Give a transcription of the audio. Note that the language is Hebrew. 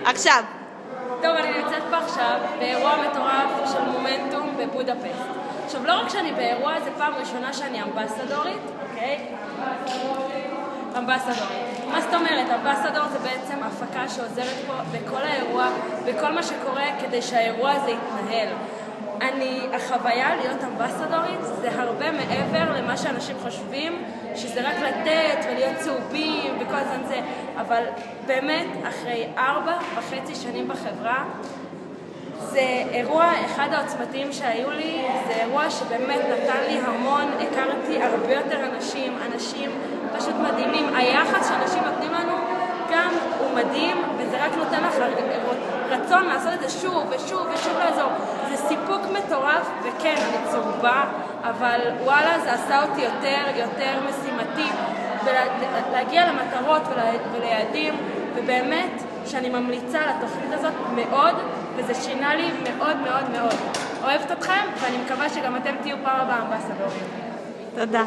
עכשיו. טוב, אני נמצאת פה עכשיו באירוע מטורף של מומנטום בבודפשט. עכשיו, לא רק שאני באירוע, זה פעם ראשונה שאני אמבסדורית, אוקיי? אמבסדורית. מה זאת אומרת? אמבסדור זה בעצם הפקה שעוזרת פה בכל האירוע, בכל מה שקורה כדי שהאירוע הזה יתנהל. החוויה להיות אמבסדורית זה הרבה מעבר למה שאנשים חושבים, שזה רק לתת ולהיות צהובים וכל הזמן זה, אבל באמת אחרי 4.5 שנים בחברה, זה אירוע אחד העוצמתיים שהיו לי, זה אירוע שבאמת נתן לי המון, הכרתי הרבה יותר אנשים פשוט מדהימים, היחס שאנשים נותנים לנו גם הוא מדהים, וזה רק נותן לך רצון לעשות את זה שוב ושוב ושוב לעזור. זה סיפוק מטורף, וכן, אני צהובה, אבל וואלה, זה עשה אותי יותר משימתי, ולהגיע למטרות וליעדים, ובאמת שאני ממליצה לתוכנית הזאת מאוד, וזה שינה לי מאוד מאוד מאוד. אוהבת אתכם, ואני מקווה שגם אתם תהיו פעם הבאה אמבסדורים. תודה.